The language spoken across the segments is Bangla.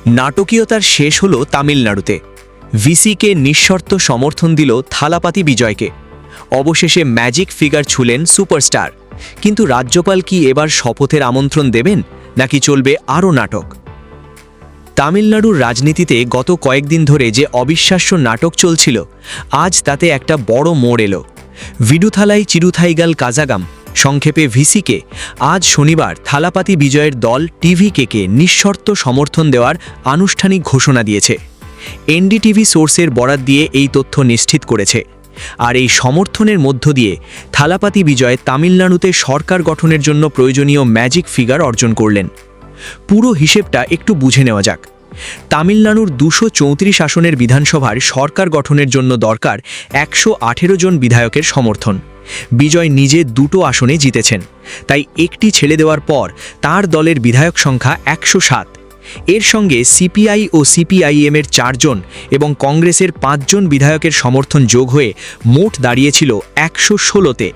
নাটকীয়তার শেষ হলো তামিলনাড়ুতে। ভিসিকে নিঃশর্ত সমর্থন দিল থালাপাতি বিজয়কে। অবশেষে ম্যাজিক ফিগার ছুলেন সুপারস্টার। কিন্তু রাজ্যপাল কি এবার শপথের আমন্ত্রণ দেবেন, নাকি চলবে আরও নাটক? তামিলনাড়ুর রাজনীতিতে গত কয়েকদিন ধরে যে অবিশ্বাস্য নাটক চলছিল, আজ তাতে একটা বড় মোড় এলো। ভিডুথালাই চিরুথাইগাল কাজাগাম, সংক্ষেপে ভিসিকে, আজ শনিবার থালাপাতি বিজয়ের দল টিভিকে নিঃশর্ত সমর্থন দেওয়ার আনুষ্ঠানিক ঘোষণা দিয়েছে। এনডিটিভি সোর্সের বরাত দিয়ে এই তথ্য নিশ্চিত করেছে। আর এই সমর্থনের মধ্য দিয়ে থালাপাতি বিজয় তামিলনাড়ুতে সরকার গঠনের জন্য প্রয়োজনীয় ম্যাজিক ফিগার অর্জন করলেন। পুরো হিসেবটা একটু বুঝে নেওয়া যাক। তামিলনাড়ুর 234 আসনের বিধানসভার সরকার গঠনের জন্য দরকার 118 জন বিধায়কের সমর্থন। বিজয় নিজে 2টো আসনে জিতেছেন, তাই একটি ছেড়ে দেওয়ার পর তার দলের বিধায়ক সংখ্যা 107। এর সঙ্গে সিপিআই ও সিপিআইএমের 4 জন এবং কংগ্রেসের 5 জন বিধায়কের সমর্থন যোগ হয়ে মোট দাঁড়িয়েছিল 116তে,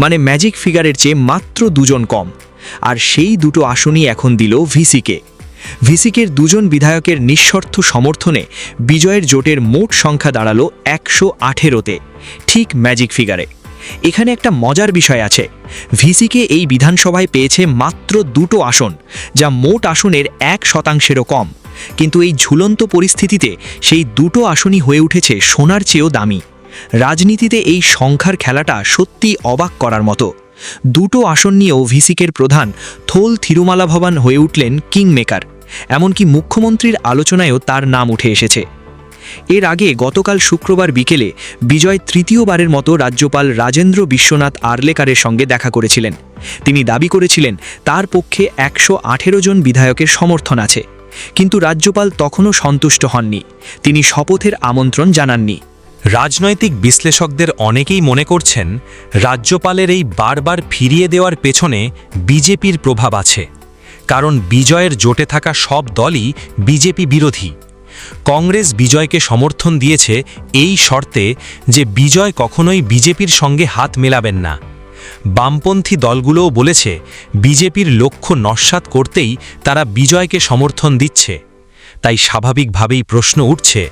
মানে ম্যাজিক ফিগারের চেয়ে মাত্র 2 জন কম। আর সেই 2টো আসনই এখন দিল ভিসিকে। ভিসিকের 2 জন বিধায়কের নিঃশর্ত সমর্থনে বিজয়ের জোটের মোট সংখ্যা দাঁড়ালো 118তে, ঠিক ম্যাজিক ফিগারে। এখানে একটা মজার বিষয় আছে। ভিসিকে এই বিধানসভায় পেয়েছে মাত্র 2টো আসন, যা মোট আসনের 1%-ও কম। কিন্তু এই ঝুলন্ত পরিস্থিতিতে সেই 2টো আসনই হয়ে উঠেছে সোনার চেয়েও দামি। রাজনীতিতে এই সংখ্যার খেলাটা সত্যি অবাক করার মতো। 2টো আসন নিয়েও ভিসিকের প্রধান থোল থিরুমালাভবান হয়ে উঠলেন কিংমেকার। এমনকি মুখ্যমন্ত্রীর আলোচনায়ও তার নাম উঠে এসেছে। এর আগে গতকাল শুক্রবার বিকেলে বিজয় তৃতীয়বারের মতো রাজ্যপাল রাজেন্দ্র বিশ্বনাথ আর্লেকারের সঙ্গে দেখা করেছিলেন। তিনি দাবি করেছিলেন তার পক্ষে 118 জন বিধায়কের সমর্থন আছে। কিন্তু রাজ্যপাল তখনও সন্তুষ্ট হননি। তিনি শপথের আমন্ত্রণ জানাননি। রাজনৈতিক বিশ্লেষকদের অনেকেই মনে করছেন, রাজ্যপালের এই বারবার ফিরিয়ে দেওয়ার পেছনে বিজেপির প্রভাব আছে। কারণ বিজয়ের জোটে থাকা সব দলই বিজেপি বিরোধী। কংগ্রেস বিজয়কে সমর্থন দিয়েছে এই শর্তে যে বিজয় কখনোই বিজেপির সঙ্গে হাত মেলাবেন না। বামপন্থী দলগুলোও বলেছে বিজেপির লক্ষ্য নস্যাৎ করতেই তারা বিজয়কে সমর্থন দিচ্ছে। তাই স্বাভাবিকভাবেই প্রশ্ন উঠছে,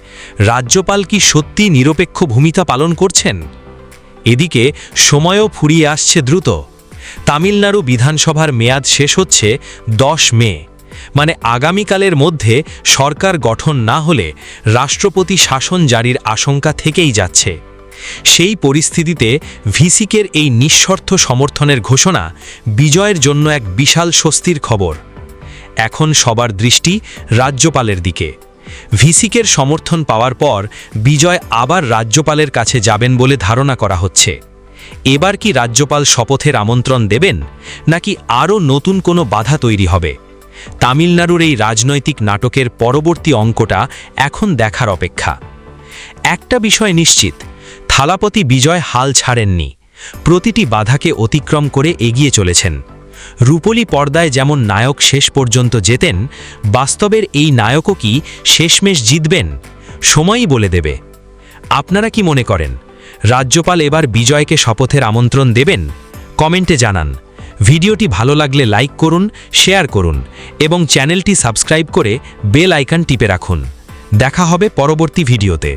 রাজ্যপাল কি সত্যি নিরপেক্ষ ভূমিকা পালন করছেন? এদিকে সময়ও ফুরিয়ে আসছে দ্রুত। তামিলনাড়ু বিধানসভার মেয়াদ শেষ হচ্ছে 10 মে, মানে আগামীকালের মধ্যে সরকার গঠন না হলে রাষ্ট্রপতি শাসন জারির আশঙ্কা থেকেই যাচ্ছে। সেই পরিস্থিতিতে ভিসিকের এই নিঃশর্ত সমর্থনের ঘোষণা বিজয়ের জন্য এক বিশাল স্বস্তির খবর। এখন সবার দৃষ্টি রাজ্যপালের দিকে। ভিসিকের সমর্থন পাওয়ার পর বিজয় আবার রাজ্যপালের কাছে যাবেন বলে ধারণা করা হচ্ছে। এবার কি রাজ্যপাল শপথের আমন্ত্রণ দেবেন, নাকি আরও নতুন কোনো বাধা তৈরি হবে? তামিলনাড়ুর এই রাজনৈতিক নাটকের পরবর্তী অঙ্কটা এখন দেখার অপেক্ষা। একটা বিষয় নিশ্চিত, থালাপতি বিজয় হাল ছাড়েননি। প্রতিটি বাধাকে অতিক্রম করে এগিয়ে চলেছেন। রূপলী পর্দায় যেমন নায়ক শেষ পর্যন্ত জেতেন, বাস্তবের এই নায়কও কি শেষমেশ জিতবেন? সময়ই বলে দেবে। আপনারা কি মনে করেন, রাজ্যপাল এবার বিজয়কে শপথের আমন্ত্রণ দেবেন? কমেন্টে জানান। ভিডিওটি ভালো লাগলে লাইক করুন, শেয়ার করুন এবং চ্যানেলটি সাবস্ক্রাইব করে বেল আইকন টিপে রাখুন। দেখা হবে পরবর্তী ভিডিওতে।